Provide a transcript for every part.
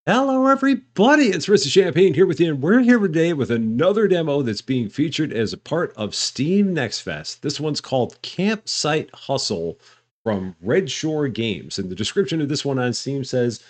Hello, everybody. It's Mr. Champagne here with you, and we're here today with another demo that's being featured as a part of Steam Next Fest. This one's called Campsite Hustle from Red Shore Games. And the description of this one on Steam says,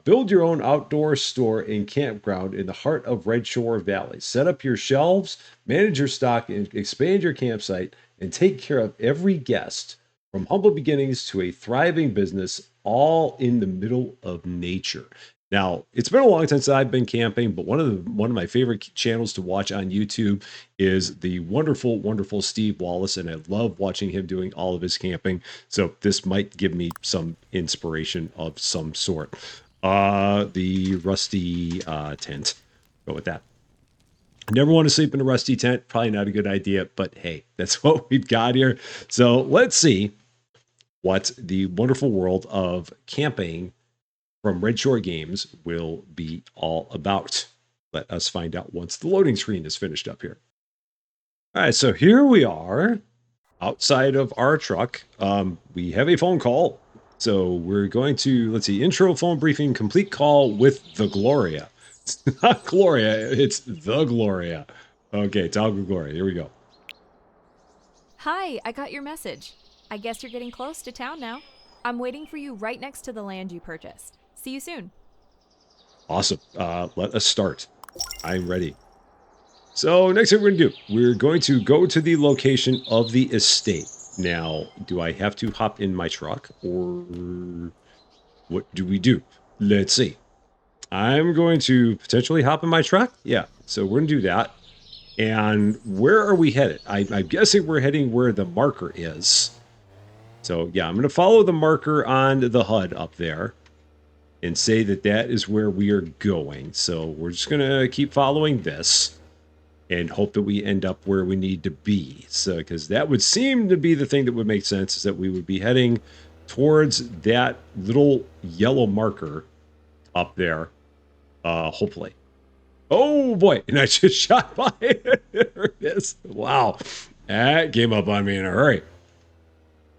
build your own outdoor store and campground in the heart of Red Shore Valley. Set up your shelves, manage your stock, and expand your campsite, and take care of every guest from humble beginnings to a thriving business, all in the middle of nature. Now, it's been a long time since I've been camping, but one of my favorite channels to watch on YouTube is the wonderful, wonderful Steve Wallace, and I love watching him doing all of his camping. So this might give me some inspiration of some sort. The rusty tent. Go with that. Never want to sleep in a rusty tent. Probably not a good idea, but hey, that's what we've got here. So let's see what the wonderful world of camping from Red Shore Games will be all about. Let us find out once the loading screen is finished up here. All right, so here we are outside of our truck. We have a phone call. So we're going to, let's see, intro phone briefing, complete call with the Gloria. It's not Gloria, it's the Gloria. Okay, talk with Gloria. Here we go. Hi, I got your message. I guess you're getting close to town now. I'm waiting for you right next to the land you purchased. See you soon. Awesome. Let us start. I'm ready. So next thing we're going to do, we're going to go to the location of the estate. Now, do I have to hop in my truck or what do we do? Let's see. I'm going to potentially hop in my truck. Yeah, so we're going to do that. And where are we headed? I'm guessing we're heading where the marker is. So yeah, I'm going to follow the marker on the HUD up there and say that that is where we are going. So we're just going to keep following this and hope that we end up where we need to be. So, because that would seem to be the thing that would make sense, is that we would be heading towards that little yellow marker up there, hopefully. Oh boy, and I just shot by it. There it is. Wow, that came up on me in a hurry.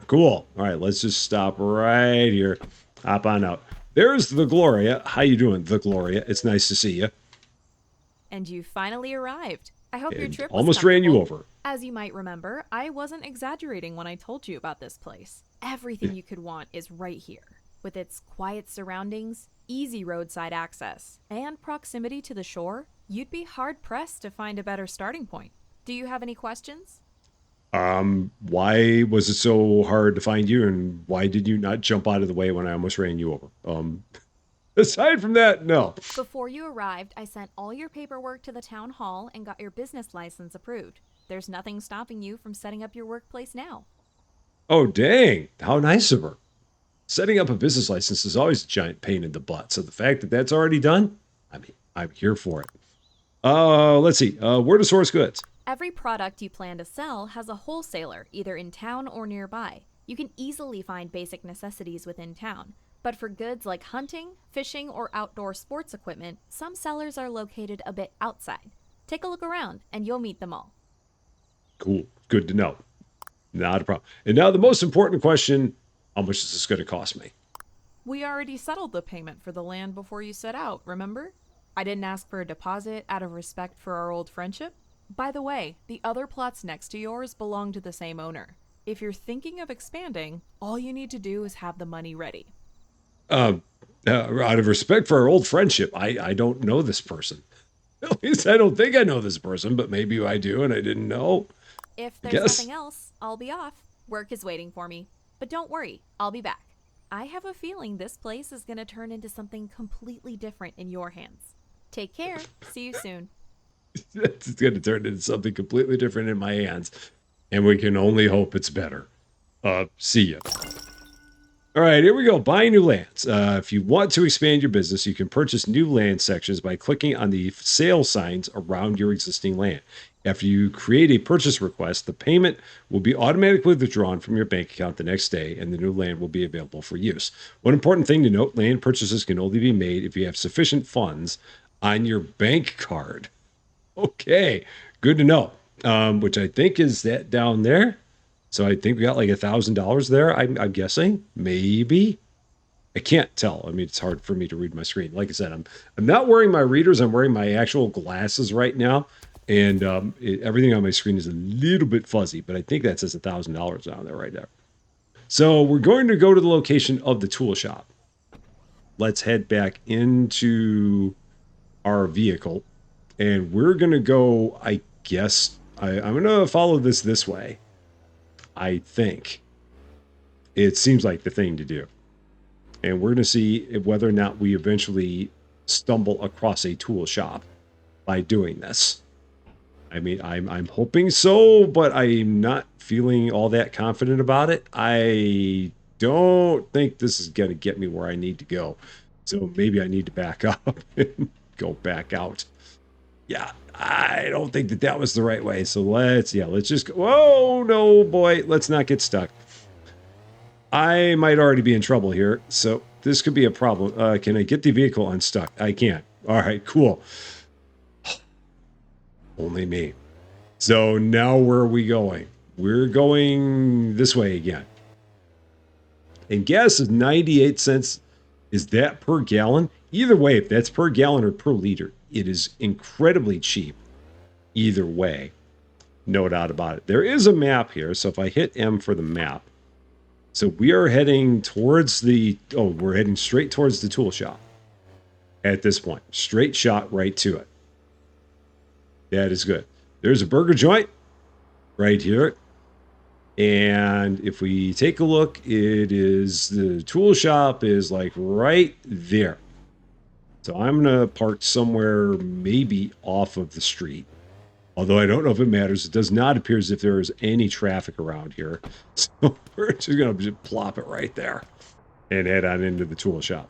Cool. All right, let's just stop right here. Hop on out. There's the Gloria. How you doing, the Gloria? It's nice to see you. And you finally arrived. I hope your And trip was almost ran you comfortable. over. As you might remember, I wasn't exaggerating when I told you about this place. Everything you could want is right here. With its quiet surroundings, easy roadside access, and proximity to the shore, you'd be hard pressed to find a better starting point. Do you have any questions? Why was it so hard to find you, and why did you not jump out of the way when I almost ran you over? Aside from that, no. Before you arrived, I sent all your paperwork to the town hall and got your business license approved. There's nothing stopping you from setting up your workplace now. Oh, dang. How nice of her. Setting up a business license is always a giant pain in the butt. So the fact that that's already done, I mean, I'm here for it. Let's see. Where to source goods? Every product you plan to sell has a wholesaler, either in town or nearby. You can easily find basic necessities within town. But for goods like hunting, fishing, or outdoor sports equipment, some sellers are located a bit outside. Take a look around, and you'll meet them all. Cool. Good to know. Not a problem. And now the most important question, how much is this going to cost me? We already settled the payment for the land before you set out, remember? I didn't ask for a deposit out of respect for our old friendship. By the way, the other plots next to yours belong to the same owner. If you're thinking of expanding, all you need to do is have the money ready. Um, Out of respect for our old friendship, I don't know this person. At least I don't think I know this person, but maybe I do and I didn't know. If I there's guess. nothing else, I'll be off. Work is waiting for me. But don't worry, I'll be back. I have a feeling this place is going to turn into something completely different in your hands. Take care. See you soon. It's going to turn into something completely different in my hands, and we can only hope it's better. See ya. All right, here we go. Buying new lands. If you want to expand your business, you can purchase new land sections by clicking on the sale signs around your existing land. After you create a purchase request, the payment will be automatically withdrawn from your bank account the next day, and the new land will be available for use. One important thing to note, land purchases can only be made if you have sufficient funds on your bank card. Okay, good to know. Which I think is that down there. So I think we got like $1,000 there. I'm guessing, maybe. I can't tell. I mean, it's hard for me to read my screen. Like I said, I'm not wearing my readers. I'm wearing my actual glasses right now, and everything on my screen is a little bit fuzzy. But I think that says $1,000 on there right there. So we're going to go to the location of the tool shop. Let's head back into our vehicle, and we're going to go. I guess I'm going to follow this way. I think it seems like the thing to do. And we're going to see whether or not we eventually stumble across a tool shop by doing this. I mean, I'm hoping so, but I'm not feeling all that confident about it. I don't think this is going to get me where I need to go. So maybe I need to back up and go back out. Yeah, I don't think that was the right way. So let's just go. Whoa, no, boy, let's not get stuck. I might already be in trouble here, so this could be a problem. Can I get the vehicle unstuck? I can't. All right, cool. Only me. So now where are we going? We're going this way again. And gas is 98 cents. Is that per gallon? Either way, if that's per gallon or per liter, it is incredibly cheap. Either way, no doubt about it. There is a map here, so if I hit M for the map, so we are heading towards we're heading straight towards the tool shop at this point. Straight shot right to it. That is good. There's a burger joint right here. And if we take a look, the tool shop is like right there. So I'm going to park somewhere maybe off of the street. Although I don't know if it matters. It does not appear as if there is any traffic around here. So we're just going to just plop it right there and head on into the tool shop.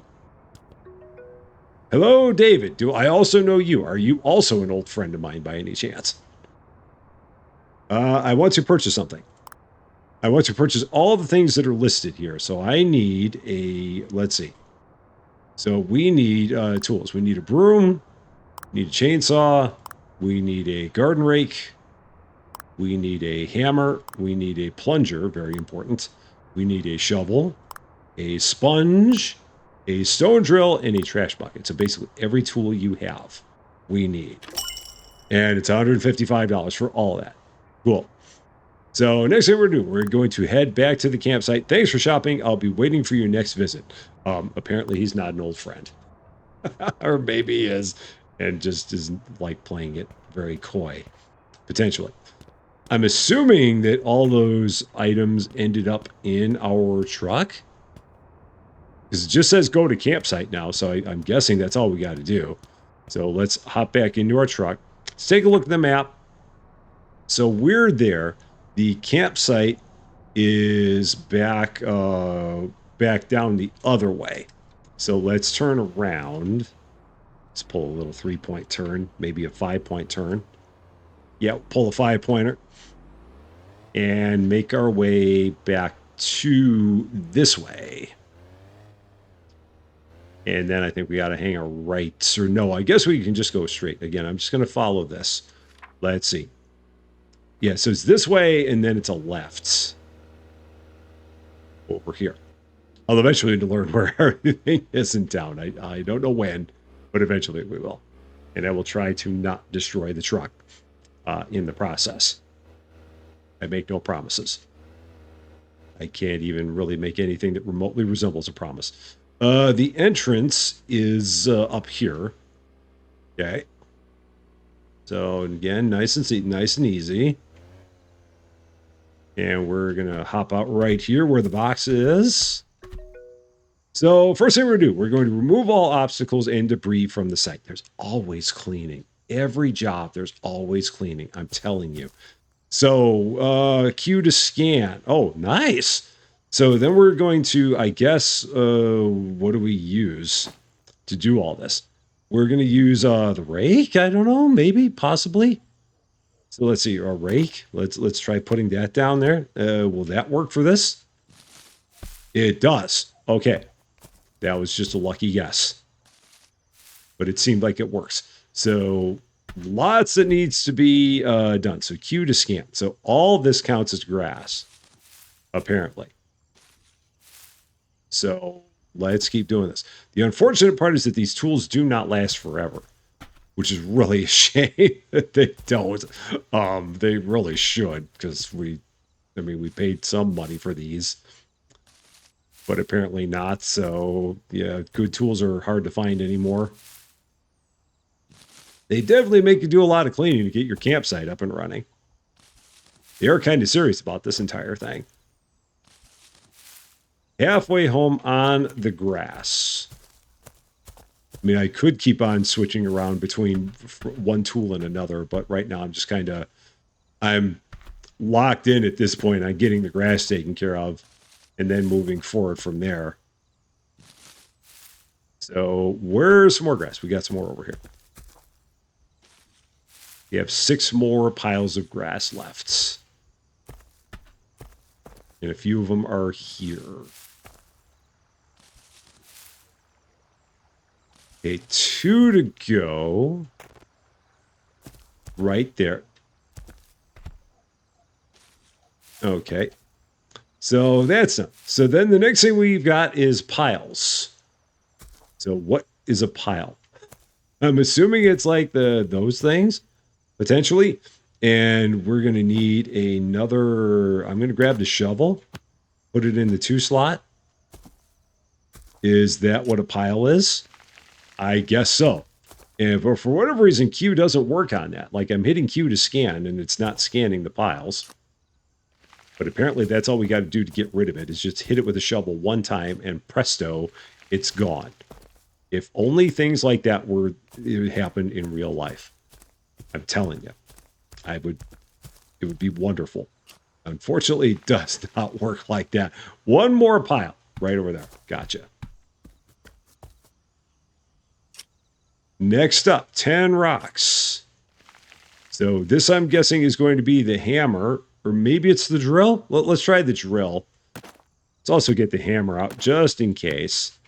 Hello, David. Do I also know you? Are you also an old friend of mine by any chance? I want to purchase something. I want to purchase all the things that are listed here. So I need let's see. So we need tools. We need a broom, we need a chainsaw, we need a garden rake, we need a hammer, we need a plunger, very important. We need a shovel, a sponge, a stone drill, and a trash bucket. So basically every tool you have, we need. And it's $155 for all of that. Cool. So next thing we're going to head back to the campsite. Thanks for shopping. I'll be waiting for your next visit. Apparently he's not an old friend. Or maybe he is and just isn't like playing it very coy. Potentially. I'm assuming that all those items ended up in our truck. Because it just says go to campsite now, so I'm guessing that's all we got to do. So let's hop back into our truck. Let's take a look at the map. So we're there. The campsite is back down the other way. So let's turn around. Let's pull a little 3-point turn, maybe a 5-point turn. Yeah, pull a 5-pointer. And make our way back to this way. And then I think we got to hang a right, or no, I guess we can just go straight. Again, I'm just going to follow this. Let's see. Yeah, so it's this way, and then it's a left. Over here. I'll eventually need to learn where everything is in town. I don't know when, but eventually we will. And I will try to not destroy the truck in the process. I make no promises. I can't even really make anything that remotely resembles a promise. The entrance is up here. Okay. So again, nice and easy. And we're gonna hop out right here where the box is. So first thing we're gonna do, we're going to remove all obstacles and debris from the site. There's always cleaning. Every job, there's always cleaning. I'm telling you. So Q to scan. Oh, nice. So then we're going to, I guess, what do we use to do all this? We're going to use the rake. I don't know, maybe, possibly. So let's see, our rake. Let's try putting that down there. Will that work for this? It does. Okay. That was just a lucky guess. But it seemed like it works. So lots that needs to be done. So Q to scan. So all this counts as grass, apparently. So let's keep doing this. The unfortunate part is that these tools do not last forever, which is really a shame that they don't. They really should, because we paid some money for these, but apparently not. So yeah, good tools are hard to find anymore. They definitely make you do a lot of cleaning to get your campsite up and running. They are kind of serious about this entire thing. Halfway home on the grass. I mean, I could keep on switching around between one tool and another, but right now I'm locked in at this point on getting the grass taken care of and then moving forward from there. So where's some more grass? We got some more over here. We have 6 more piles of grass left. And a few of them are here. Okay, 2 to go. Right there. Okay. So that's not. So then the next thing we've got is piles. So what is a pile? I'm assuming it's like those things, potentially. And we're going to need another. I'm going to grab the shovel, put it in the 2 slot. Is that what a pile is? I guess so. And for whatever reason, Q doesn't work on that. Like, I'm hitting Q to scan, and it's not scanning the piles. But apparently that's all we got to do to get rid of it, is just hit it with a shovel one time, and presto, it's gone. If only things like that would happen in real life. I'm telling you. It would be wonderful. Unfortunately, it does not work like that. One more pile right over there. Gotcha. Next up, 10 rocks. So this, I'm guessing, is going to be the hammer, or maybe it's the drill. Let's try the drill. Let's also get the hammer out just in case.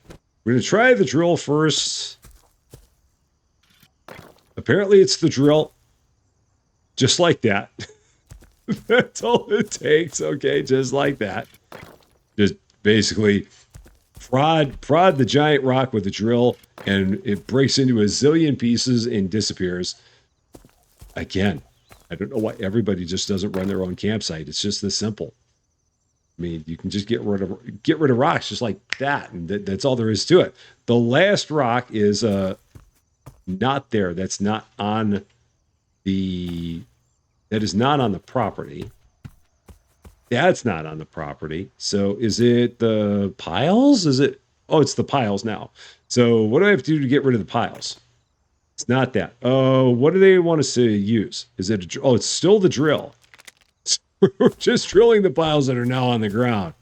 We're going to try the drill first. Apparently it's the drill. Just like that. That's all it takes. Okay, just like that. Just basically prod the giant rock with the drill, and it breaks into a zillion pieces and disappears. Again, I don't know why everybody just doesn't run their own campsite. It's just this simple. I mean, you can just get rid of rocks just like that, and that's all there is to it. The last rock is not there. That is not on the property. That's not on the property. So is it the piles? Oh, it's the piles now. So what do I have to do to get rid of the piles? It's not that. Oh, what do they want us to use? Is it it's still the drill. We're just drilling the piles that are now on the ground.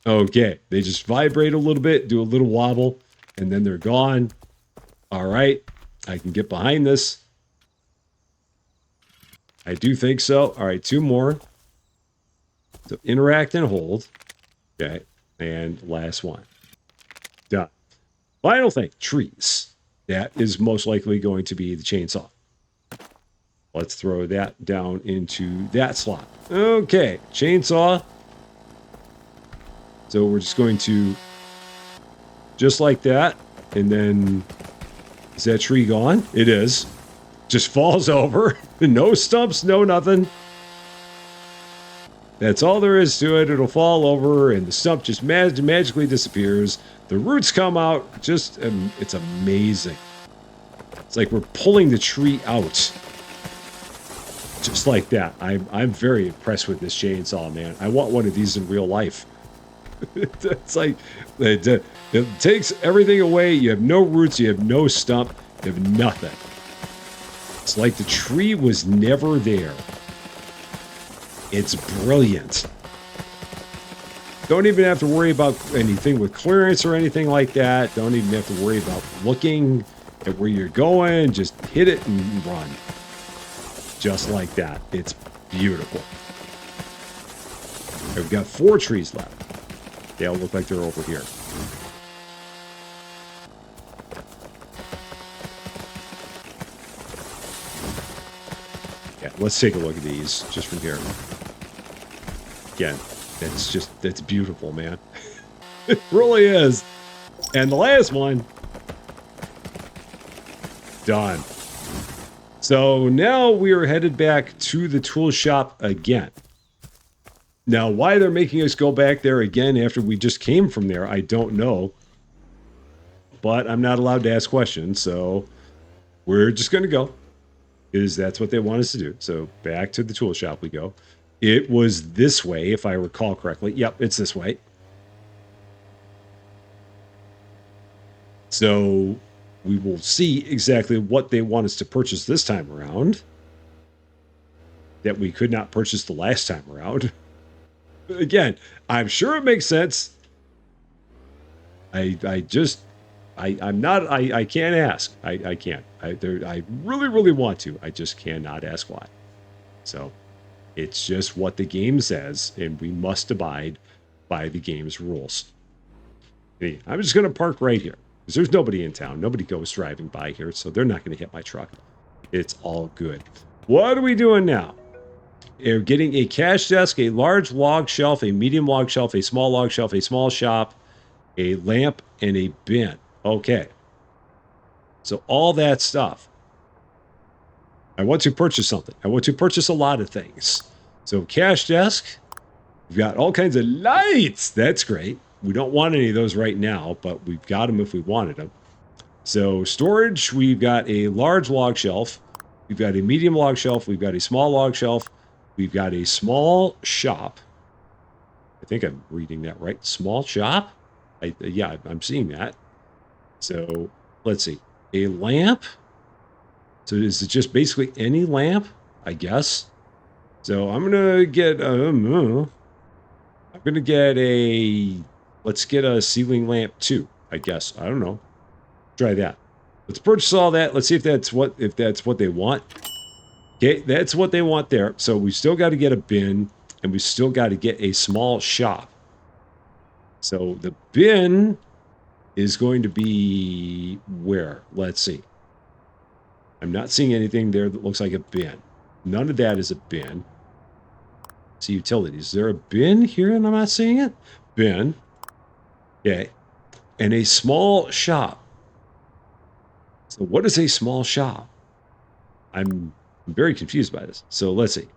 Okay, they just vibrate a little bit, do a little wobble, and then they're gone. All right, I can get behind this. I do think so. All right, 2 more. So interact and hold. Okay, and last one. Done. Final thing, trees. That is most likely going to be the chainsaw. Let's throw that down into that slot. Okay, chainsaw. So we're just going to, just like that, and then, is that tree gone? It is. Just falls over. No stumps, no nothing. That's all there is to it. It'll fall over, and the stump just magically disappears. The roots come out. It's amazing. It's like we're pulling the tree out. Just like that. I'm very impressed with this chainsaw, man. I want one of these in real life. It's like, it takes everything away. You have no roots. You have no stump. You have nothing. It's like the tree was never there. It's brilliant. Don't even have to worry about anything with clearance or anything like that. Don't even have to worry about looking at where you're going. Just hit it and run. Just like that. It's beautiful. We've got 4 trees left. They all look like they're over here. Yeah, let's take a look at these just from here. Again, that's beautiful, man. It really is. And the last one, done. So now we are headed back to the tool shop again. Now, why they're making us go back there again after we just came from there, I don't know. But I'm not allowed to ask questions, so we're just going to go. Because that's what they want us to do. So back to the tool shop we go. It was this way, if I recall correctly. Yep, it's this way. So we will see exactly what they want us to purchase this time around that we could not purchase the last time around. Again, I'm sure it makes sense. I'm not, I can't ask. I can't. I really want to. I just cannot ask why. So it's just what the game says, and we must abide by the game's rules. I'm just going to park right here because there's nobody in town. Nobody goes driving by here, so they're not going to hit my truck. It's all good. What are we doing now? We're getting a cash desk, a large log shelf, a medium log shelf, a small log shelf, a small shop, a lamp, and a bin. Okay. So all that stuff. I want to purchase something. I want to purchase a lot of things. So cash desk. We've got all kinds of lights. That's great. We don't want any of those right now, but we've got them if we wanted them. So storage, we've got a large log shelf. We've got a medium log shelf. We've got a small log shelf. We've got a small shop. I think I'm reading that right. Small shop? Yeah, I'm seeing that. So let's see. A lamp. So is it just basically any lamp? I guess. So I'm gonna get let's get a ceiling lamp too, I guess. I don't know. Try that. Let's purchase all that. Let's see if that's what they want. Okay, that's what they want there. So we still got to get a bin, and we still got to get a small shop. So the bin is going to be where? Let's see. I'm not seeing anything there that looks like a bin. None of that is a bin. See utilities. Is there a bin here and I'm not seeing it? Bin. Okay. And a small shop. So what is a small shop? I'm very confused by this. So let's see.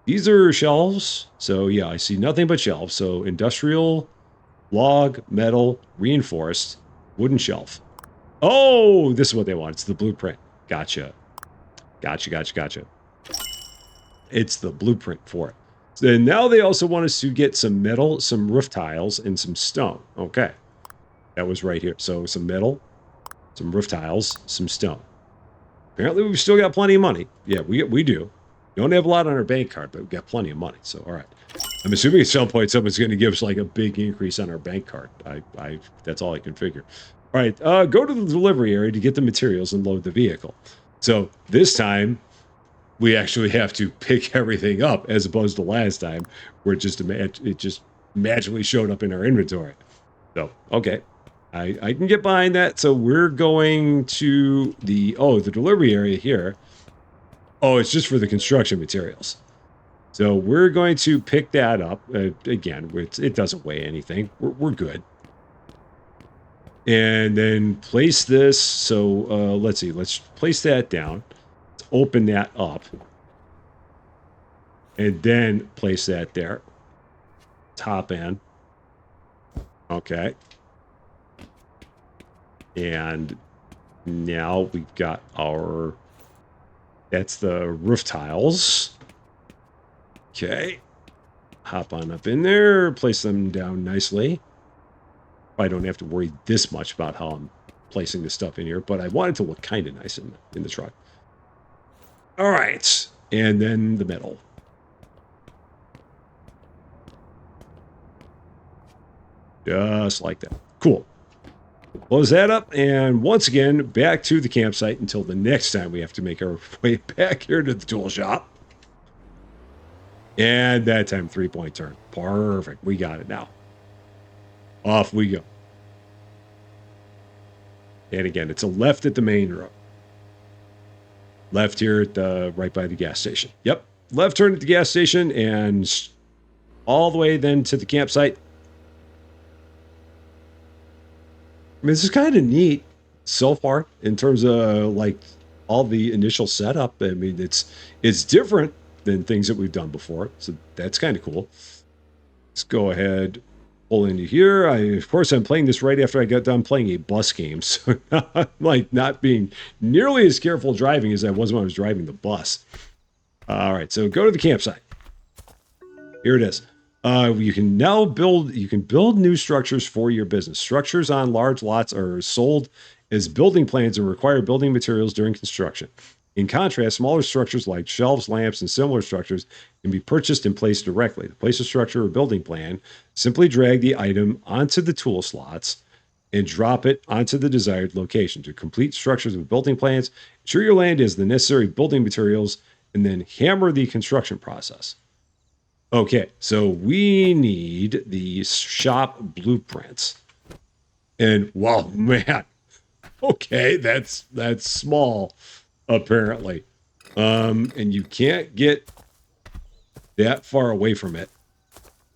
These are shelves. So yeah, I see nothing but shelves. So industrial, log, metal, reinforced, wooden shelf. Oh, this is what they want. It's the blueprint. Gotcha. Gotcha. It's the blueprint for it. So now they also want us to get some metal, some roof tiles, and some stone. Okay. That was right here. So some metal, some roof tiles, some stone. Apparently we've still got plenty of money. Yeah, we do. We don't have a lot on our bank card, but we've got plenty of money. So, all right. I'm assuming at some point someone's going to give us like a big increase on our bank card. That's all I can figure. All right, go to the delivery area to get the materials and load the vehicle. So this time, we actually have to pick everything up as opposed to last time where it just magically showed up in our inventory. So, okay. I can get behind that. So we're going to the delivery area here. Oh, it's just for the construction materials. So we're going to pick that up. Again, it doesn't weigh anything. We're good. And then place this. So let's see. Let's place that down. Let's open that up. And then place that there. Top end. Okay. And now we've got that's the roof tiles. Okay. Hop on up in there, place them down nicely. I don't have to worry this much about how I'm placing this stuff in here, but I want it to look kind of nice in the truck. All right. And then the metal. Just like that. Cool. Close that up, and once again, back to the campsite until the next time we have to make our way back here to the tool shop. And that time, 3-point turn. Perfect. We got it now. Off we go. And again, it's a left at the main road. Left here at right by the gas station. Yep. Left turn at the gas station and all the way then to the campsite. I mean, this is kind of neat so far in terms of like all the initial setup. I mean, it's different than things that we've done before, so that's kind of cool. Let's go ahead, pull into here. Of course, I'm playing this right after I got done playing a bus game, so I'm like not being nearly as careful driving as I was when I was driving the bus. All right, so go to the campsite. Here it is. You can now build. You can build new structures for your business. Structures on large lots are sold as building plans and require building materials during construction. In contrast, smaller structures like shelves, lamps, and similar structures can be purchased and placed directly. To place a structure or building plan, simply drag the item onto the tool slots and drop it onto the desired location. To complete structures with building plans, ensure your land has the necessary building materials, and then hammer the construction process. Okay, so we need the shop blueprints. And wow, man. Okay, that's small apparently. And you can't get that far away from it.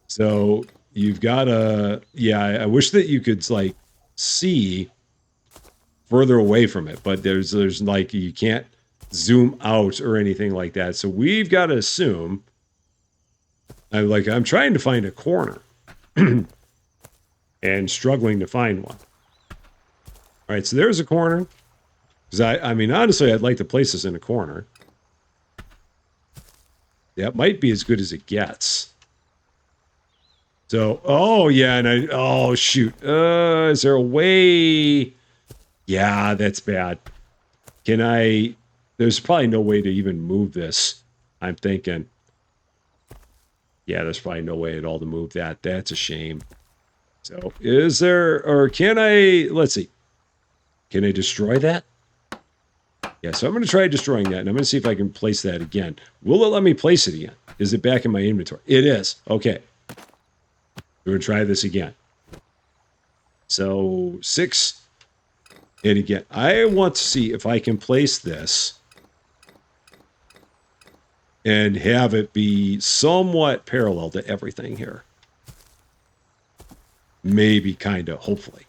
So you've got to yeah, I wish that you could like see further away from it, but there's like you can't zoom out or anything like that. So we've got to assume I'm trying to find a corner and struggling to find one. All right, so there's a corner. Because I mean, honestly, I'd like to place this in a corner. That might be as good as it gets. So, oh yeah, and oh shoot, is there a way? Yeah, that's bad. Can I? There's probably no way to even move this. I'm thinking. Yeah, there's probably no way at all to move that. That's a shame. So, is there, or can I? Let's see. Can I destroy that? Yeah, so I'm going to try destroying that, and I'm going to see if I can place that again. Will it let me place it again? Is it back in my inventory? It is. Okay. We're going to try this again. So 6. And again, I want to see if I can place this and have it be somewhat parallel to everything here. Maybe, kind of, hopefully.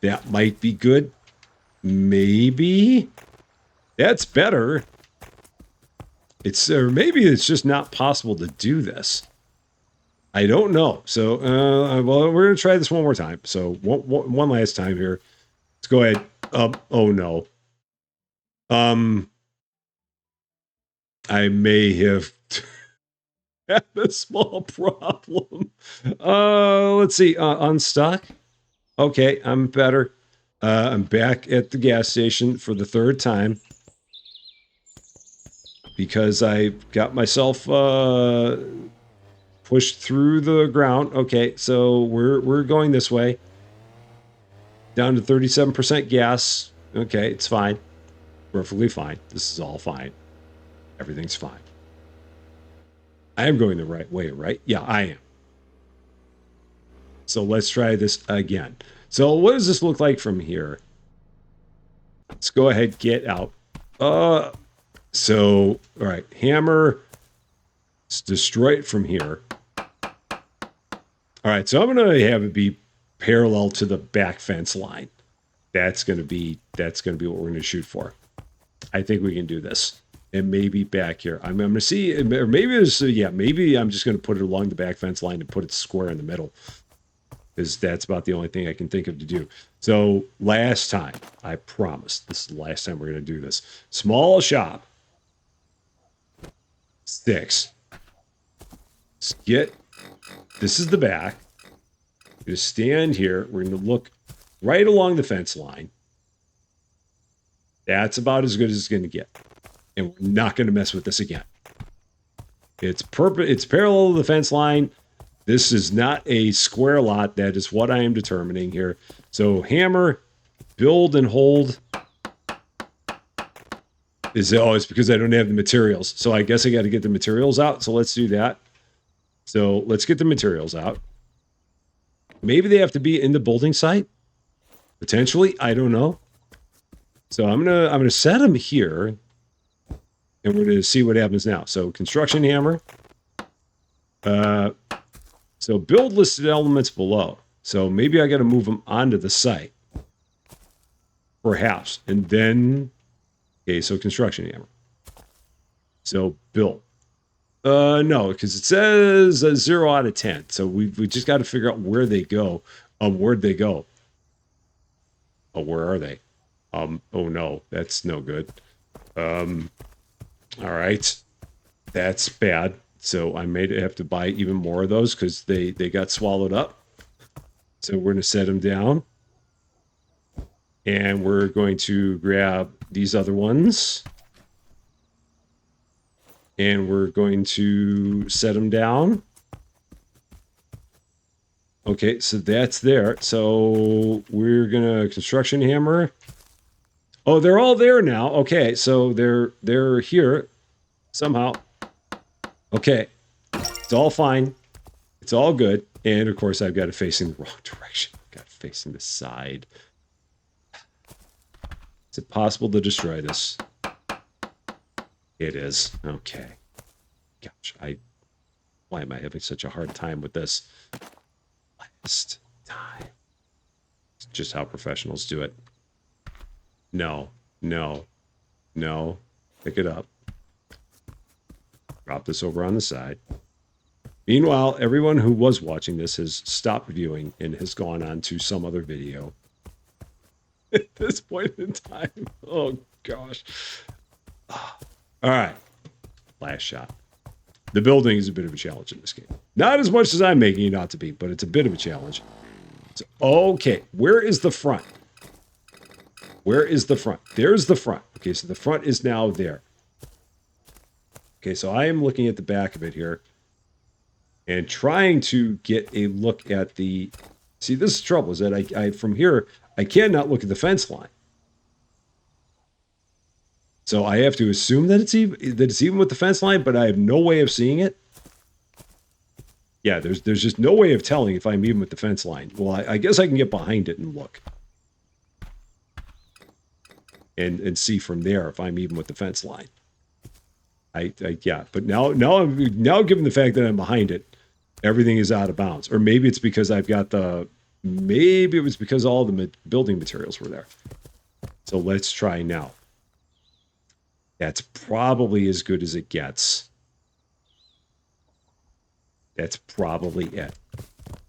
That might be good. Maybe. That's better. Or maybe it's just not possible to do this. I don't know. So, well, we're going to try this one more time. So, one last time here. Let's go ahead. Oh, no. I may have had a small problem. Let's see. Unstuck. Okay, I'm better. I'm back at the gas station for the 3rd time. Because I got myself pushed through the ground. Okay, so we're going this way. Down to 37% gas. Okay, it's fine. Perfectly fine. This is all fine. Everything's fine. I am going the right way, right? Yeah, I am. So let's try this again. So what does this look like from here? Let's go ahead, get out. So, all right, hammer. Let's destroy it from here. All right, so I'm going to have it be parallel to the back fence line. That's going to be what we're going to shoot for. I think we can do this. And maybe back here. I'm going to see, or maybe there's, maybe I'm just going to put it along the back fence line and put it square in the middle. Because that's about the only thing I can think of to do. So last time, I promised, this is the last time we're going to do this. Small shop. 6. This is the back. We're going to stand here. We're going to look right along the fence line. That's about as good as it's going to get. And we're not going to mess with this again. It's parallel to the fence line. This is not a square lot. That is what I am determining here. So hammer, build and hold. It's because I don't have the materials. So I guess I got to get the materials out. So let's do that. So let's get the materials out. Maybe they have to be in the building site. Potentially, I don't know. So I'm gonna set them here, and we're gonna see what happens now. So construction hammer. So build listed elements below. So maybe I got to move them onto the site. Perhaps. And then, okay, so construction hammer. So built. No, because it says 0 out of 10. So we just got to figure out where they go. Where'd they go? Oh, where are they? Oh no, that's no good. All right, that's bad. So I may have to buy even more of those because they got swallowed up. So we're gonna set them down, and we're going to grab these other ones, and we're going to set them down. Okay, so that's there. So we're gonna construction hammer. Oh, they're all there now. Okay, so they're here somehow. Okay, it's all fine. It's all good. And of course, I've got it facing the wrong direction. I've got it facing the side. Is it possible to destroy this? It is. Okay. Gosh, why am I having such a hard time with this? Last time. It's just how professionals do it. No, no, no. Pick it up. Drop this over on the side. Meanwhile, everyone who was watching this has stopped viewing and has gone on to some other video. At this point in time. Oh, gosh. All right. Last shot. The building is a bit of a challenge in this game. Not as much as I'm making it out to be, but it's a bit of a challenge. So, okay, where is the front? Where is the front? There's the front. Okay, so the front is now there. Okay, so I am looking at the back of it here and trying to get a look at the... See, this is the trouble, is that I from here, I cannot look at the fence line. So I have to assume that it's even with the fence line, but I have no way of seeing it. Yeah, there's just no way of telling if I'm even with the fence line. Well, I guess I can get behind it and look. And see from there if I'm even with the fence line. Yeah, but now given the fact that I'm behind it, everything is out of bounds. Or maybe it's because maybe it was because all the building materials were there. So let's try now. That's probably as good as it gets. That's probably it.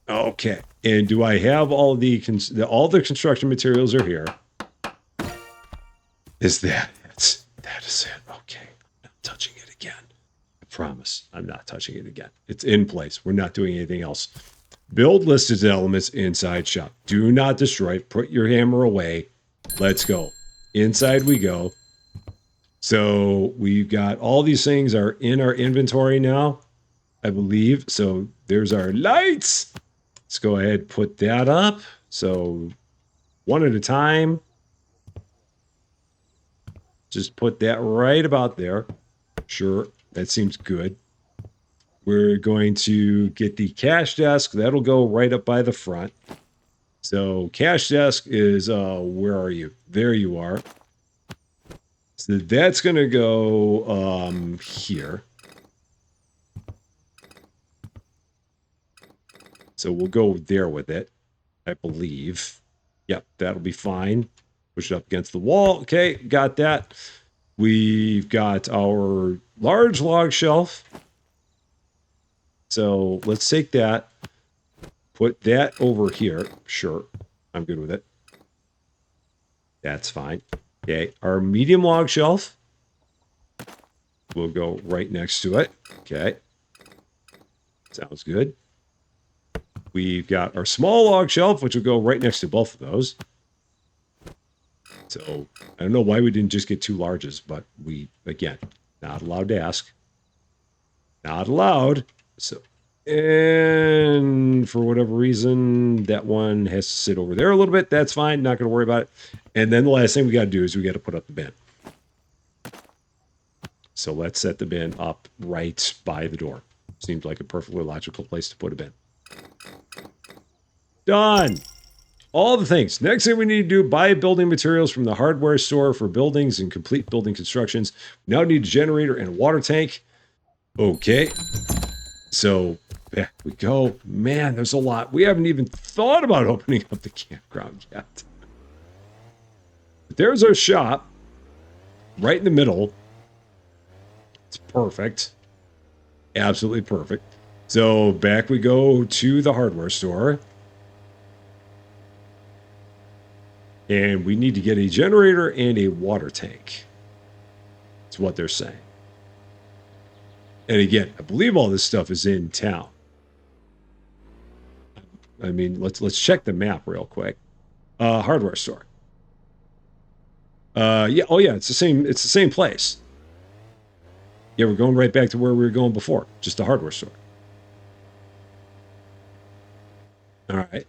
Okay. And do I have all the construction materials are here? Is that it? That is it. Okay. I'm not touching it again. I promise I'm not touching it again. It's in place. We're not doing anything else. Build listed elements inside shop. Do not destroy. Put your hammer away. Let's go. Inside we go. So we've got all these things are in our inventory now, I believe. So there's our lights. Let's go ahead and put that up. So one at a time. Just put that right about there. Sure, that seems good. We're going to get the cash desk. That'll go right up by the front. So cash desk is, where are you? There you are. So that's going to go here. So we'll go there with it, I believe. Yep, that'll be fine. Push it up against the wall. Okay, got that. We've got our large log shelf. So let's take that. Put that over here. Sure, I'm good with it. That's fine. Okay, our medium log shelf will go right next to it. Okay, sounds good. We've got our small log shelf, which will go right next to both of those. So I don't know why we didn't just get two larges, but we, again, not allowed to ask. Not allowed. So, and for whatever reason, that one has to sit over there a little bit. That's fine. Not going to worry about it. And then the last thing we got to do is we got to put up the bin. So let's set the bin up right by the door. Seems like a perfectly logical place to put a bin. Done. All the things. Next thing we need to do, buy building materials from the hardware store for buildings and complete building constructions. We now need a generator and a water tank. Okay. So back we go. Man, there's a lot. We haven't even thought about opening up the campground yet. But there's our shop right in the middle. It's perfect. Absolutely perfect. So back we go to the hardware store. And we need to get a generator and a water tank. That's what they're saying. And again, I believe all this stuff is in town. I mean, let's check the map real quick. Hardware store. Yeah, oh yeah, it's the same place. Yeah, we're going right back to where we were going before, just a hardware store. All right.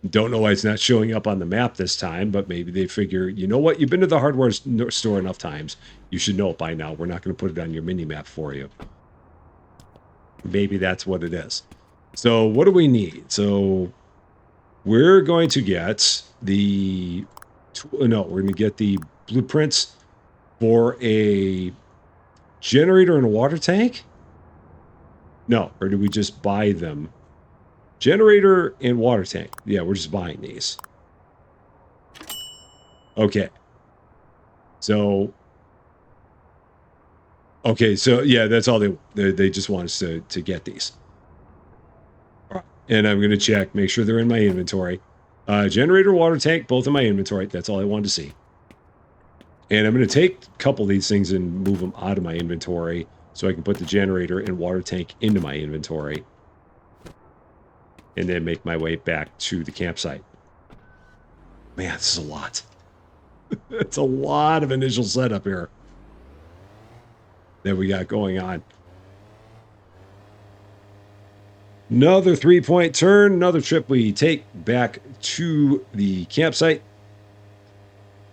Don't know why it's not showing up on the map this time, but maybe they figure, you know what, you've been to the hardware store enough times. You should know it by now. We're not going to put it on your mini map for you. Maybe that's what it is. So what do we need? So we're going to get the, no, we're going to get the blueprints for a generator and a water tank? No, or do we just buy them? Generator and water tank. Yeah, we're just buying these. Okay. So, okay, so yeah, that's all they just want us to get these. And I'm going to check, make sure they're in my inventory. Generator, water tank, both in my inventory. That's all I wanted to see. And I'm going to take a couple of these things and move them out of my inventory so I can put the generator and water tank into my inventory. And then make my way back to the campsite. Man, this is a lot. It's a lot of initial setup here that we got going on. Another 3-point turn, another trip we take back to the campsite.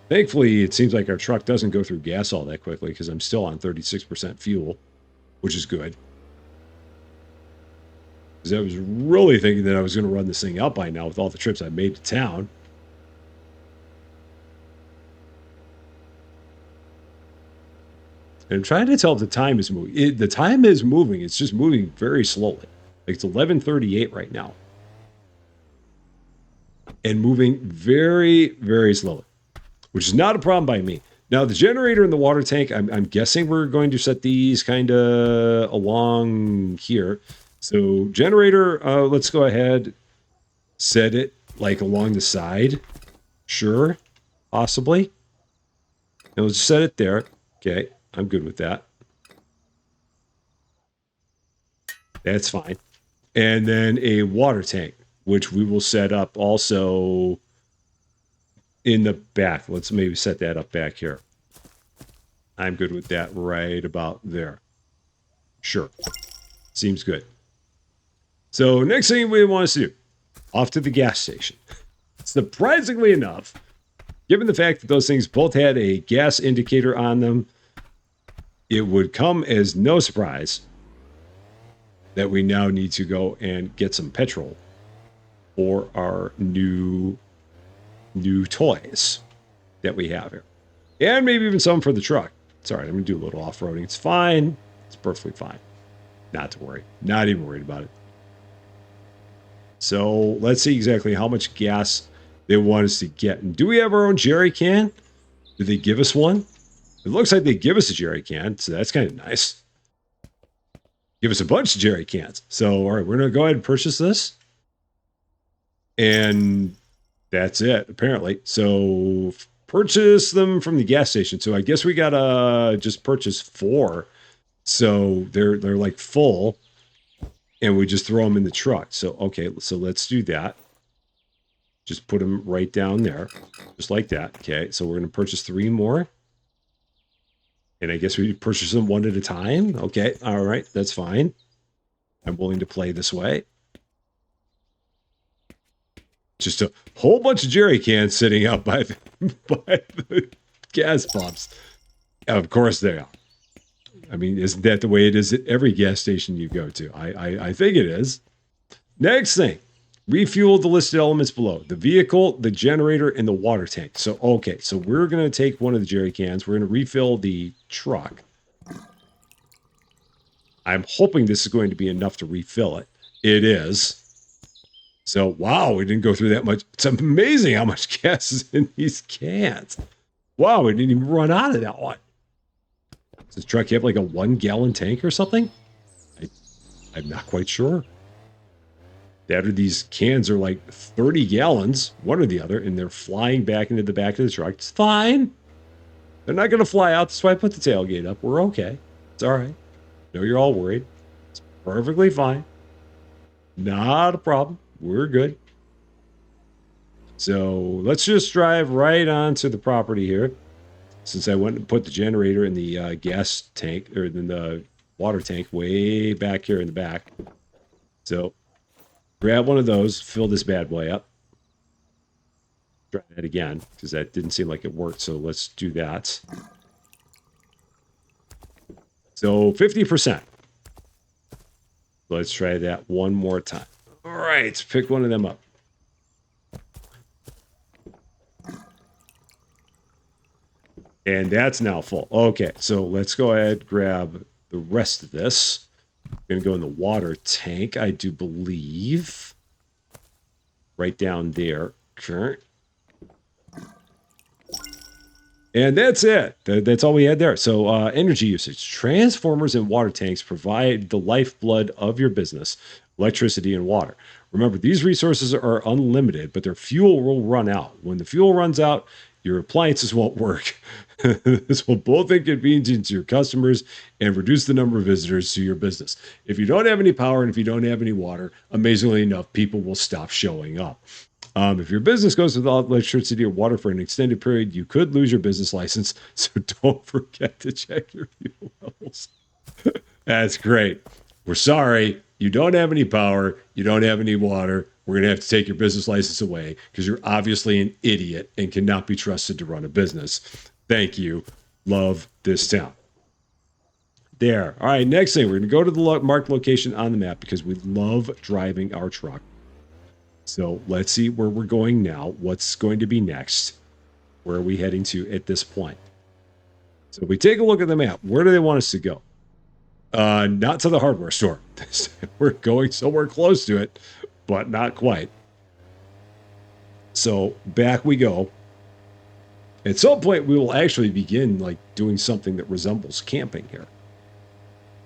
Thankfully, it seems like our truck doesn't go through gas all that quickly because I'm still on 36% fuel, which is good. Because I was really thinking that I was going to run this thing out by now with all the trips I made to town. And I'm trying to tell if the time is moving. The time is moving. It's just moving very slowly. Like it's 11:38 right now. And moving very, very slowly, which is not a problem by me. Now, the generator and the water tank, I'm guessing we're going to set these kind of along here. So generator, let's go ahead, set it like along the side. Sure, possibly. And let's set it there. Okay, I'm good with that. That's fine. And then a water tank, which we will set up also in the back. Let's maybe set that up back here. I'm good with that right about there. Sure. Seems good. So next thing we want us to do, off to the gas station. Surprisingly enough, given the fact that those things both had a gas indicator on them, it would come as no surprise that we now need to go and get some petrol for our new toys that we have here. And maybe even some for the truck. Sorry, I'm going to do a little off-roading. It's fine. It's perfectly fine. Not to worry. Not even worried about it. So let's see exactly how much gas they want us to get. And do we have our own jerry can? Do they give us one? It looks like they give us a jerry can, so that's kind of nice. Give us a bunch of jerry cans. So, all right, we're going to go ahead and purchase this. And that's it, apparently. So, purchase them from the gas station. So, I guess we got to just purchase 4. So, they're like full. And we just throw them in the truck. So, okay, so let's do that. Just put them right down there. Just like that. Okay, so we're going to purchase 3 more. And I guess we purchase them one at a time. Okay, all right, that's fine. I'm willing to play this way. Just a whole bunch of jerry cans sitting out by the gas pumps. Of course they are. I mean, isn't that the way it is at every gas station you go to? I think it is. Next thing, refuel the listed elements below. The vehicle, the generator, and the water tank. So, okay, so we're going to take one of the jerry cans. We're going to refill the truck. I'm hoping this is going to be enough to refill it. It is. So, wow, we didn't go through that much. It's amazing how much gas is in these cans. Wow, we didn't even run out of that one. Does this truck have like a 1-gallon tank or something? I'm not quite sure. That or these cans are like 30 gallons, one or the other, and they're flying back into the back of the truck. It's fine. They're not going to fly out. That's why I put the tailgate up. We're okay. It's all right. I know you're all worried. It's perfectly fine. Not a problem. We're good. So let's just drive right onto the property here. Since I went and put the generator in the gas tank, or in the water tank way back here in the back. So grab one of those, fill this bad boy up. Try that again, because that didn't seem like it worked. So let's do that. So 50%. Let's try that one more time. All right, pick one of them up. And that's now full. Okay, so let's go ahead and grab the rest of this. I'm going to go in the water tank, I do believe. Right down there. Okay. And that's it. That's all we had there. So energy usage. Transformers and water tanks provide the lifeblood of your business, electricity and water. Remember, these resources are unlimited, but their fuel will run out. When the fuel runs out, your appliances won't work. This will both inconvenience your customers and reduce the number of visitors to your business. If you don't have any power and if you don't have any water, amazingly enough, people will stop showing up. If your business goes without electricity or water for an extended period, you could lose your business license. So don't forget to check your fuel levels. That's great. We're sorry. You don't have any power. You don't have any water. We're going to have to take your business license away because you're obviously an idiot and cannot be trusted to run a business. Thank you. Love this town. There. All right. Next thing, we're going to go to the marked location on the map because we love driving our truck. So let's see where we're going now. What's going to be next? Where are we heading to at this point? So if we take a look at the map, where do they want us to go? Not to the hardware store. We're going somewhere close to it, but not quite. So back we go. At some point, we will actually begin like doing something that resembles camping here.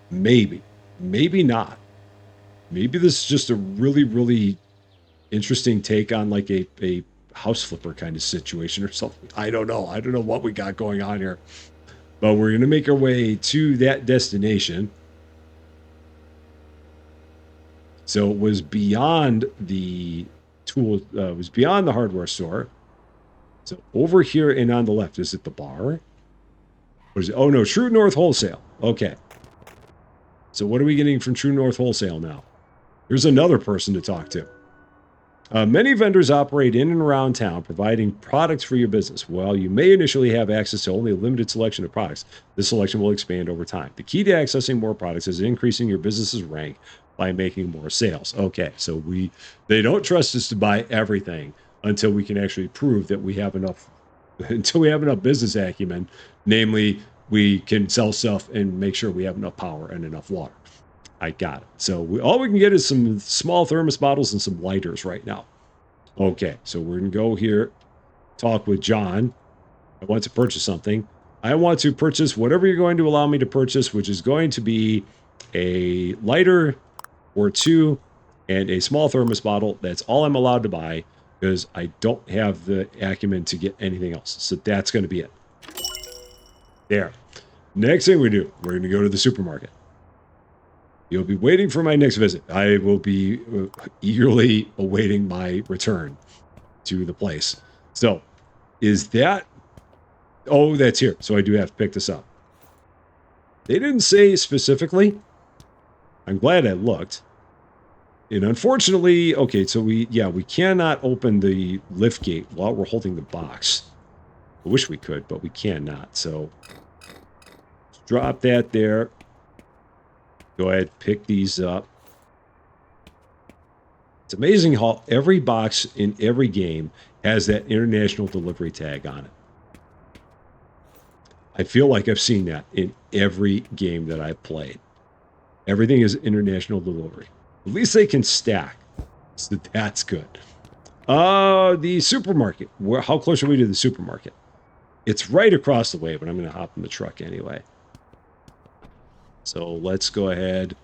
Maybe. Maybe not. Maybe this is just a really, really interesting take on like a house flipper kind of situation or something. I don't know. I don't know what we got going on here. But we're going to make our way to that destination. So it was beyond the tool, it was beyond the hardware store. So over here and on the left, is it the bar? Or is it, oh no, True North Wholesale. Okay. So what are we getting from True North Wholesale now? Here's another person to talk to. Many vendors operate in and around town providing products for your business. While you may initially have access to only a limited selection of products, this selection will expand over time. The key to accessing more products is increasing your business's rank by making more sales. Okay, so they don't trust us to buy everything until we can actually prove that we have enough, until we have enough business acumen, namely we can sell stuff and make sure we have enough power and enough water. I got it. So all we can get is some small thermos bottles and some lighters right now. Okay, so we're going to go here, talk with John. I want to purchase something. I want to purchase whatever you're going to allow me to purchase, which is going to be a lighter or two and a small thermos bottle. That's all I'm allowed to buy because I don't have the acumen to get anything else. So that's going to be it. There. Next thing we do, we're going to go to the supermarket. You'll be waiting for my next visit. I will be eagerly awaiting my return to the place. So, is that... Oh, that's here. So I do have to pick this up. They didn't say specifically. I'm glad I looked. And unfortunately, okay, so we cannot open the lift gate while we're holding the box. I wish we could, but we cannot. So, drop that there. Go ahead, pick these up. It's amazing how every box in every game has that international delivery tag on it. I feel like I've seen that in every game that I've played. Everything is international delivery. At least they can stack. So that's good. The supermarket. How close are we to the supermarket? It's right across the way, but I'm going to hop in the truck anyway. So let's go ahead.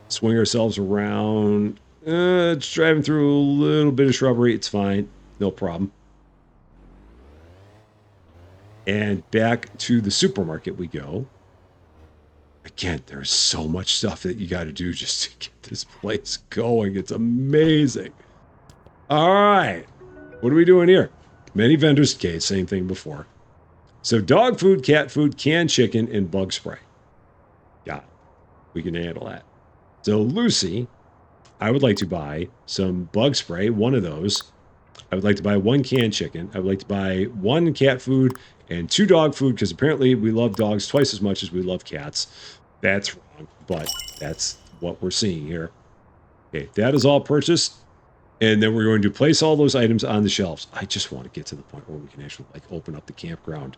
Swing ourselves around. It's driving through a little bit of shrubbery. It's fine. No problem. And back to the supermarket we go. Again, there's so much stuff that you got to do just to get this place going. It's amazing. All right. What are we doing here? Many vendors, okay, same thing before. So dog food, cat food, canned chicken, and bug spray. Got it. We can handle that. So Lucy, I would like to buy some bug spray, one of those. I would like to buy 1 canned chicken. I would like to buy 1 cat food and 2 dog food because apparently we love dogs twice as much as we love cats. That's wrong, but that's what we're seeing here. Okay, that is all purchased. And then we're going to place all those items on the shelves. I just want to get to the point where we can actually like open up the campground.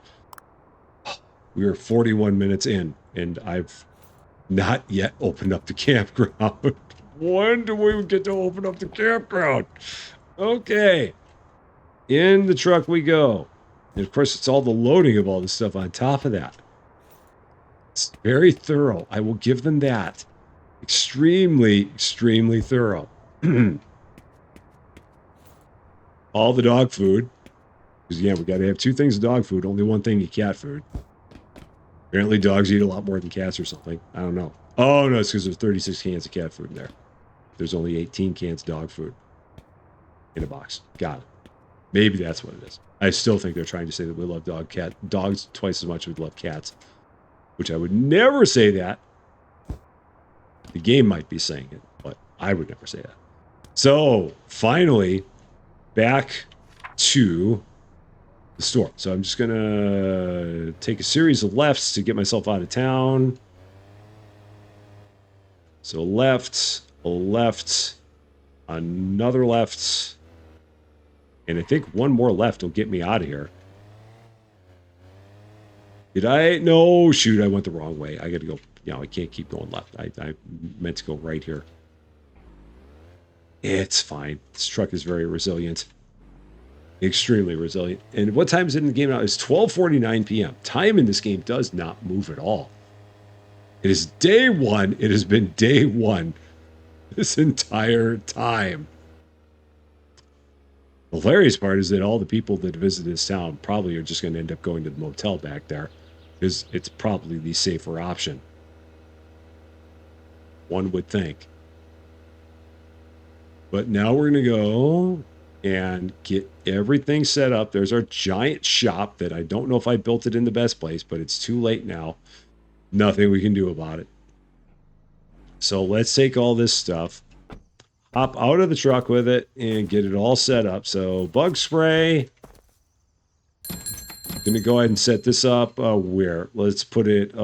We are 41 minutes in, and I've not yet opened up the campground. When do we get to open up the campground? Okay. In the truck we go. And of course, it's all the loading of all this stuff on top of that. It's very thorough. I will give them that. Extremely, extremely thorough. All the dog food. Because, yeah, we got to have 2 things of dog food, only 1 thing of cat food. Apparently, dogs eat a lot more than cats or something. I don't know. Oh, no, it's because there's 36 cans of cat food in there. There's only 18 cans of dog food in a box. Got it. Maybe that's what it is. I still think they're trying to say that we love dogs twice as much as we love cats, which I would never say that. The game might be saying it, but I would never say that. So finally, back to the store. So I'm just gonna take a series of lefts to get myself out of town. So left, a left, another left. And I think 1 more left will get me out of here. Did I? No, shoot, I went the wrong way. I got to go. I can't keep going left. I meant to go right here. It's fine. This truck is very resilient. Extremely resilient. And what time is it in the game now? It's 12:49 p.m. Time in this game does not move at all. It is day 1. It has been day 1 this entire time. The hilarious part is that all the people that visit this town probably are just going to end up going to the motel back there because it's probably the safer option. One would think. But now we're going to go and get everything set up. There's our giant shop that I don't know if I built it in the best place, but it's too late now. Nothing we can do about it. So let's take all this stuff, hop out of the truck with it, and get it all set up. So bug spray. Gonna go ahead and set this up. Where? Let's put it.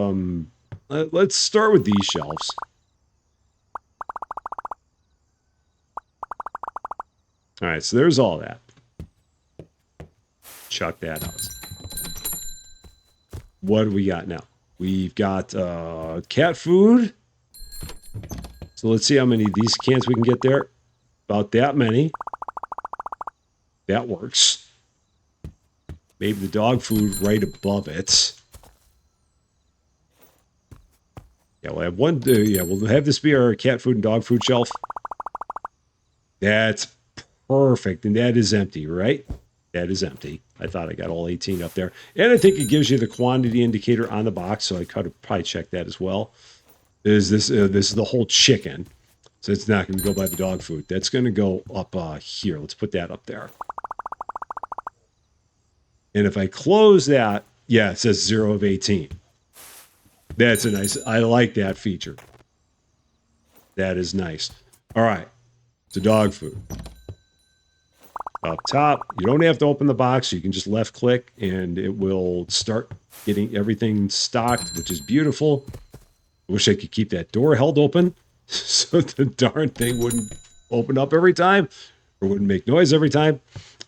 Let's start with these shelves. All right, so there's all that. Chuck that out. What do we got now? We've got cat food. So let's see how many of these cans we can get there. About that many. That works. Maybe the dog food right above it. Yeah, we'll have one. Yeah, we'll have this be our cat food and dog food shelf. That's perfect. And that is empty, right? That is empty. I thought I got all 18 up there. And I think it gives you the quantity indicator on the box, so I could have probably checked that as well. This is the whole chicken. So it's not going to go by the dog food. That's going to go up here. Let's put that up there. And if I close that, yeah, it says 0 of 18. That's a nice, I like that feature. That is nice. All right, so dog food. Up top, you don't have to open the box. You can just left click and it will start getting everything stocked, which is beautiful. I wish I could keep that door held open so the darn thing wouldn't open up every time or wouldn't make noise every time.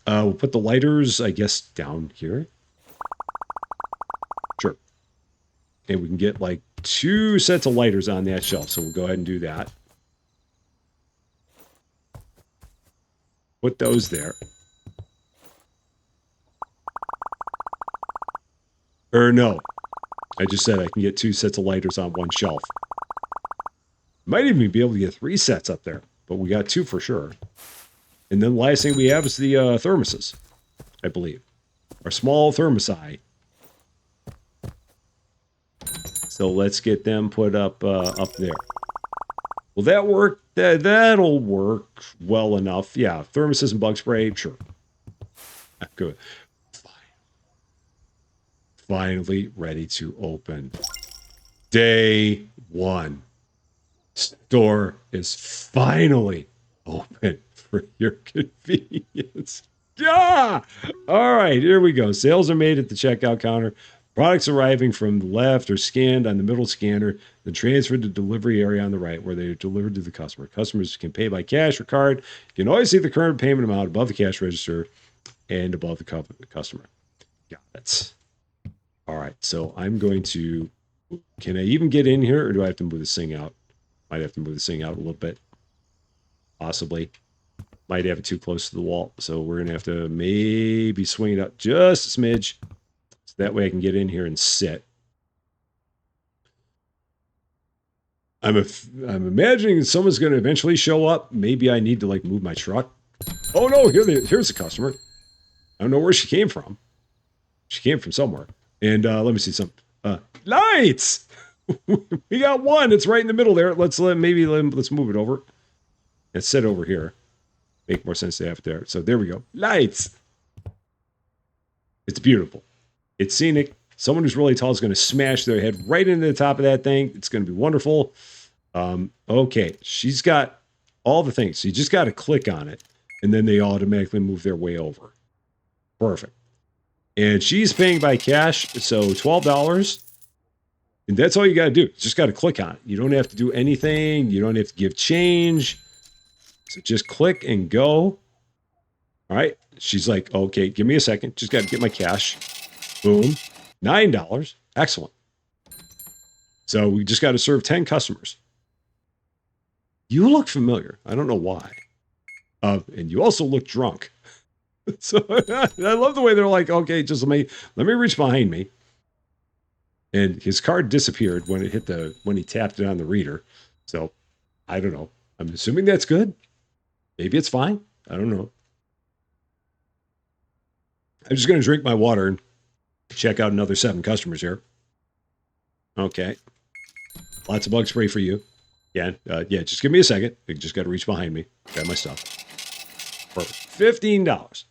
We'll put the lighters, I guess, down here. Sure. And we can get like 2 sets of lighters on that shelf, so we'll go ahead and do that. Put those there. Or no, I just said I can get 2 sets of lighters on one shelf. Might even be able to get 3 sets up there, but we got 2 for sure. And then the last thing we have is the thermoses, I believe. Our small thermosi. So let's get them put up there. Will that work? That'll work well enough. Yeah, thermoses and bug spray, sure. Good. Finally ready to open. Day 1. Store is finally open for your convenience. Yeah! All right, here we go. Sales are made at the checkout counter. Products arriving from the left are scanned on the middle scanner, then transferred to the delivery area on the right, where they are delivered to the customer. Customers can pay by cash or card. You can always see the current payment amount above the cash register and above the customer. Got it. All right, so I'm going to... Can I even get in here, or do I have to move this thing out? Might have to move this thing out a little bit. Possibly. Might have it too close to the wall, so we're going to have to maybe swing it up just a smidge. So that way I can get in here and sit. I'm imagining someone's going to eventually show up. Maybe I need to like move my truck. Oh no, here's the customer. I don't know where she came from. She came from somewhere. And let me see some lights. We got 1. It's right in the middle there. Let's move it over. Let's sit over here. Make more sense to have it there. So there we go. Lights. It's beautiful. It's scenic. Someone who's really tall is going to smash their head right into the top of that thing. It's going to be wonderful. Okay. She's got all the things. So you just got to click on it, and then they automatically move their way over. Perfect. And she's paying by cash, so $12. And that's all you got to do. You just got to click on it. You don't have to do anything. You don't have to give change. So just click and go. All right. She's like, okay, give me a second. Just got to get my cash. Boom. $9. Excellent. So we just got to serve 10 customers. You look familiar. I don't know why. And you also look drunk. So I love the way they're like, okay, just let me reach behind me. And his card disappeared when he tapped it on the reader. So I don't know. I'm assuming that's good. Maybe it's fine. I don't know. I'm just going to drink my water and check out another 7 customers here. Okay. Lots of bug spray for you. Yeah, just give me a second. You just got to reach behind me. Grab my stuff. Perfect. $15.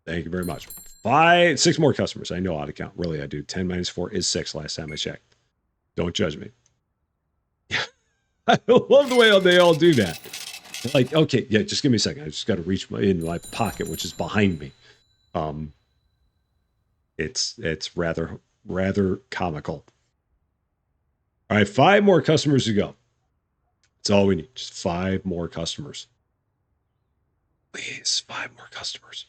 Thank you very much. 6 more customers. I know how to count. Really, I do. 10 minus 4 is 6 last time I checked. Don't judge me. I love the way they all do that. Like, okay, yeah, just give me a second. I just got to reach in my pocket, which is behind me. It's rather comical. All right, 5 more customers to go. That's all we need. Just 5 more customers. Please, 5 more customers.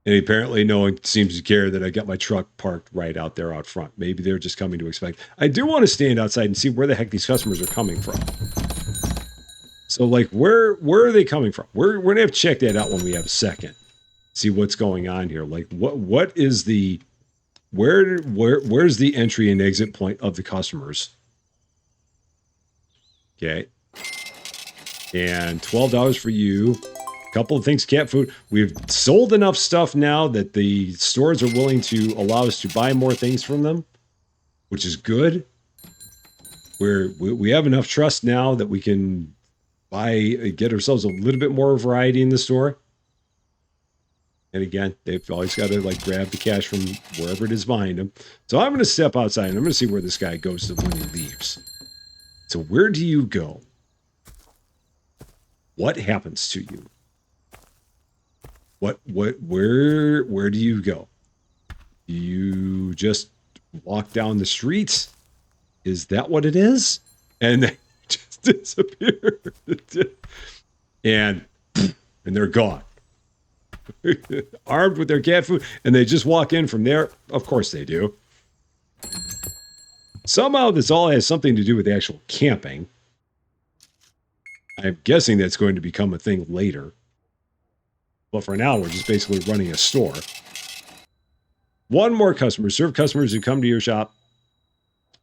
And apparently no one seems to care that I got my truck parked right out there out front. Maybe they're just coming to expect. I do want to stand outside and see where the heck these customers are coming from. So, like, where are they coming from? We're going to have to check that out when we have a second. See what's going on here. Like, what is the... Where's the entry and exit point of the customers? Okay. And $12 for you. A couple of things, cat food. We've sold enough stuff now that the stores are willing to allow us to buy more things from them, which is good. We have enough trust now that we can get ourselves a little bit more variety in the store. And again, they've always got to like grab the cash from wherever it is behind them. So I'm going to step outside and I'm going to see where this guy goes to when he leaves. So where do you go? What happens to you? Where do you go? You just walk down the streets? Is that what it is? And they just disappear. and they're gone. Armed with their cat food, and they just walk in from there. Of course they do. Somehow this all has something to do with actual camping. I'm guessing that's going to become a thing later. But for now, we're just basically running a store. One more customer. Serve customers who come to your shop.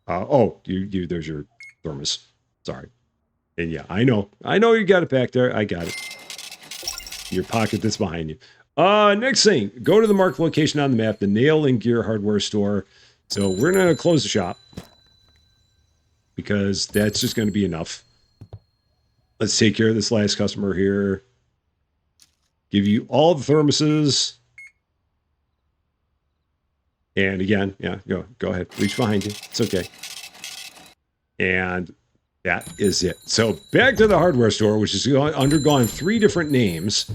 There's your thermos. Sorry. And yeah, I know you got it back there. I got it. Your pocket that's behind you. Next thing, go to the marked location on the map, the Nail and Gear Hardware Store. So we're gonna close the shop because that's just gonna be enough. Let's take care of this last customer here. Give you all the thermoses. And again, yeah, go ahead. Reach behind you. It's okay. And that is it. So back to the hardware store, which has undergone 3 different names.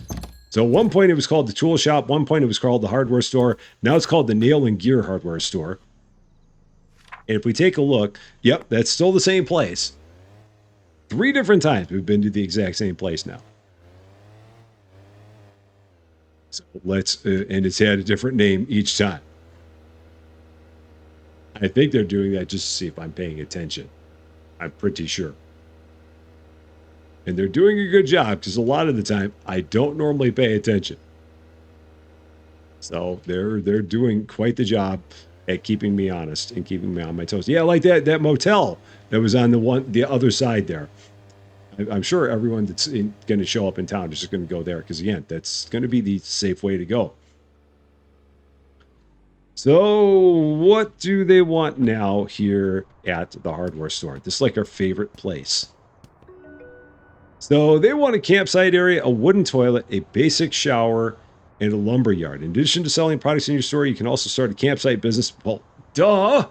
So at one point it was called the tool shop. One point it was called the hardware store. Now it's called the Nail and Gear Hardware Store. And if we take a look, yep, that's still the same place. 3 different times we've been to the exact same place now. So let's, and it's had a different name each time. I think they're doing that just to see if I'm paying attention. I'm pretty sure. And they're doing a good job because a lot of the time I don't normally pay attention. So they're doing quite the job at keeping me honest and keeping me on my toes. Yeah, like that motel that was on the other side there. I'm sure everyone that's going to show up in town is just going to go there because again, that's going to be the safe way to go. So what do they want now here at the hardware store? This is like our favorite place. So they want a campsite area, a wooden toilet, a basic shower, and a lumber yard. In addition to selling products in your store, you can also start a campsite business. Well, duh!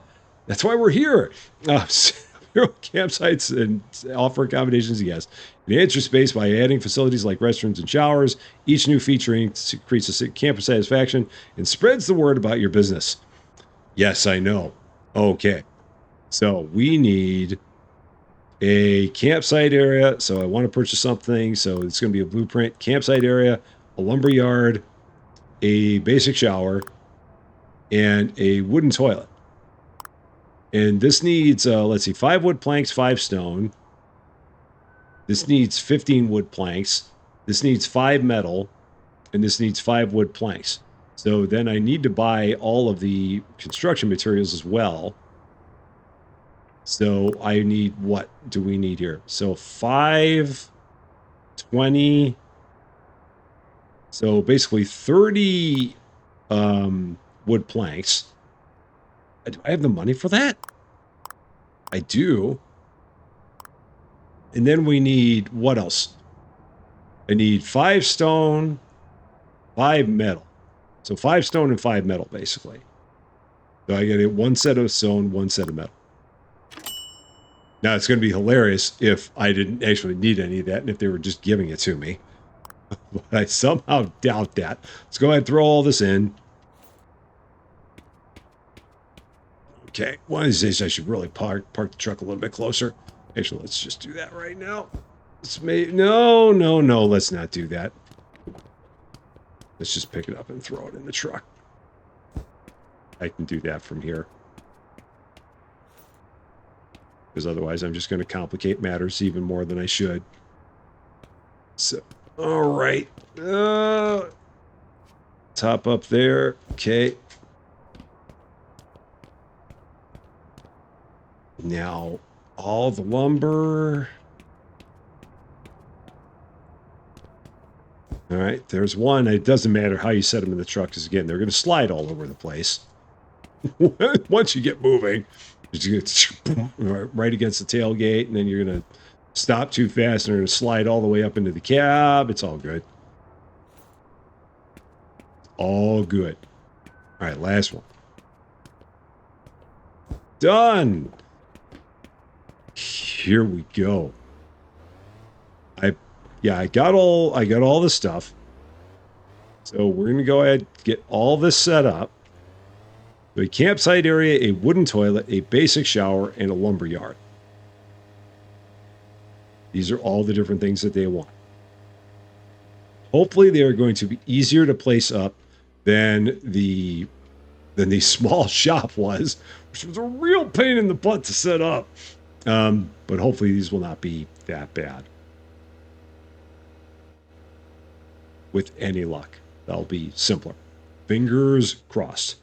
That's why we're here. Campsites and offer accommodations, yes. Enhance your space by adding facilities like restrooms and showers. Each new feature increases camper satisfaction and spreads the word about your business. Yes, I know. Okay. So we need a campsite area. So I want to purchase something. So it's going to be a blueprint campsite area, a lumber yard, a basic shower, and a wooden toilet. And this needs, let's see, 5 wood planks, 5 stone. This needs 15 wood planks. This needs 5 metal. And this needs 5 wood planks. So then I need to buy all of the construction materials as well. So I need, what do we need here? So 5, 20. So basically 30 wood planks. Do I have the money for that? I do. And then we need, what else? I need 5 stone, 5 metal. So 5 stone and 5 metal, basically. So I gotta get 1 set of stone, 1 set of metal. Now, it's going to be hilarious if I didn't actually need any of that and if they were just giving it to me. But I somehow doubt that. Let's go ahead and throw all this in. Okay, one of these days I should really park the truck a little bit closer. Actually, let's just do that right now. No, let's not do that. Let's just pick it up and throw it in the truck. I can do that from here. Because otherwise I'm just going to complicate matters even more than I should. So, all right. Top up there. Okay. Now, all the lumber. All right, there's one. It doesn't matter how you set them in the truck, because again, they're going to slide all over the place. Once you get moving, you get right against the tailgate, and then you're going to stop too fast, and they're going to slide all the way up into the cab. It's all good. All good. All right, last one. Done. Here we go. I got all this stuff. So we're going to go ahead and get all this set up. A campsite area, a wooden toilet, a basic shower, and a lumber yard. These are all the different things that they want. Hopefully they are going to be easier to place up than the than the small shop was, which was a real pain in the butt to set up. But hopefully these will not be that bad. With any luck, that'll be simpler. Fingers crossed.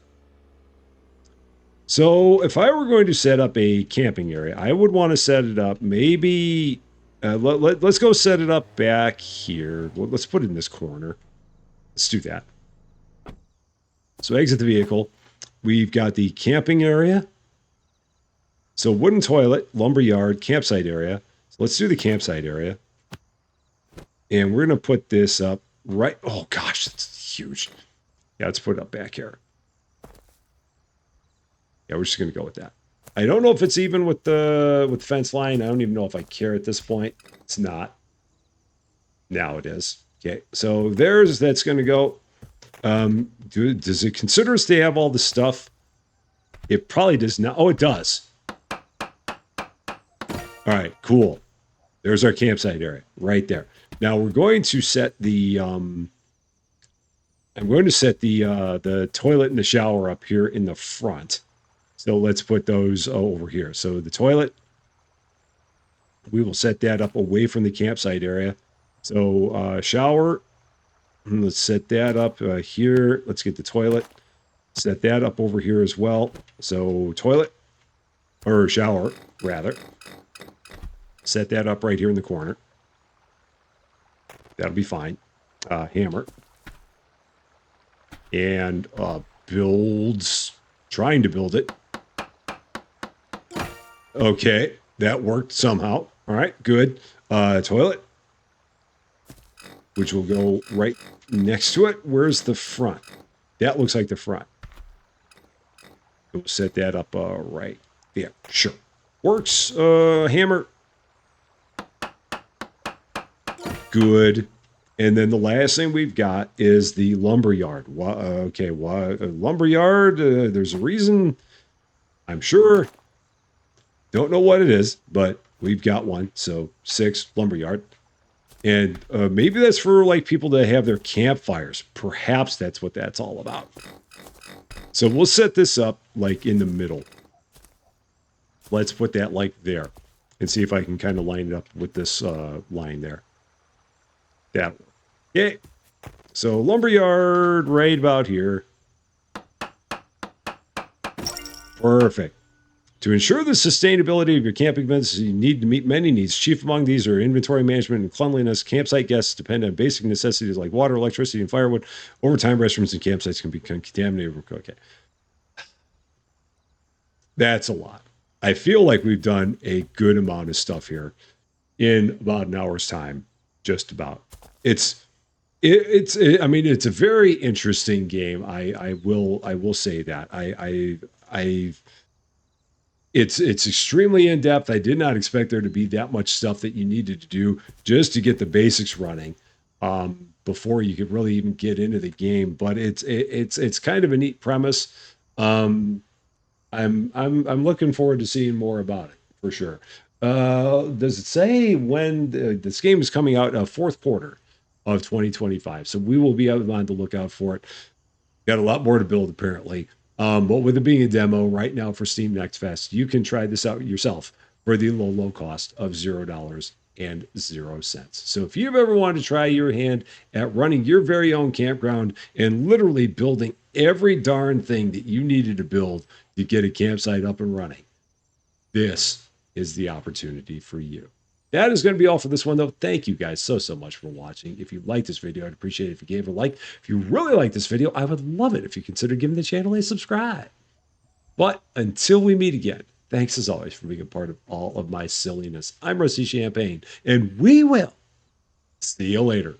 So if I were going to set up a camping area, I would want to set it up maybe. Let's go set it up back here. Let's put it in this corner. Let's do that. So exit the vehicle. We've got the camping area. So wooden toilet, lumber yard, campsite area. So let's do the campsite area. And we're going to put this up right. Oh gosh, it's huge. Yeah, let's put it up back here. Yeah, we're just going to go with that. I don't know if it's even with the fence line. I don't even know if I care at this point. It's not. Now it is. Okay, so that's going to go. Does it consider us to have all the stuff? It probably does not. Oh, it does. All right, cool. There's our campsite area right there. Now we're going to set the I'm going to set the toilet and the shower up here in the front. So let's put those over here. So the toilet, we will set that up away from the campsite area. So shower, let's set that up here. Let's get the toilet, set that up over here as well. So toilet, or shower rather, set that up right here in the corner. That'll be fine. Hammer. And trying to build it. Okay, that worked somehow. All right, good. Toilet, which will go right next to it. Where's the front? That looks like the front. We'll set that up right there. Sure. Works. Hammer. Good. And then the last thing we've got is the lumber yard. Okay, lumber yard? There's a reason, I'm sure. Don't know what it is, but we've got one. So 6 lumber yard. And maybe that's for like people that have their campfires. Perhaps that's what that's all about. So we'll set this up like in the middle. Let's put that like there and see if I can kind of line it up with this line there. That one. Okay. So lumberyard right about here. Perfect. To ensure the sustainability of your camping events, you need to meet many needs. Chief among these are inventory management and cleanliness. Campsite guests depend on basic necessities like water, electricity, and firewood. Over time, restrooms and campsites can become contaminated. Okay. That's a lot. I feel like we've done a good amount of stuff here in about an hour's time. Just about. I mean, it's a very interesting game. I will say that. It's extremely in depth. I did not expect there to be that much stuff that you needed to do just to get the basics running before you could really even get into the game. But it's kind of a neat premise. I'm looking forward to seeing more about it for sure. Does it say when this game is coming out? Fourth quarter of 2025. So we will be on the lookout for it. Got a lot more to build apparently. But with it being a demo right now for Steam Next Fest, you can try this out yourself for the low cost of $0.00. So if you've ever wanted to try your hand at running your very own campground and literally building every darn thing that you needed to build to get a campsite up and running, this is the opportunity for you. That is going to be all for this one, though. Thank you guys so much for watching. If you liked this video, I'd appreciate it if you gave it a like. If you really like this video, I would love it if you consider giving the channel a subscribe. But until we meet again, thanks as always for being a part of all of my silliness. I'm Rusty Champagne, and we will see you later.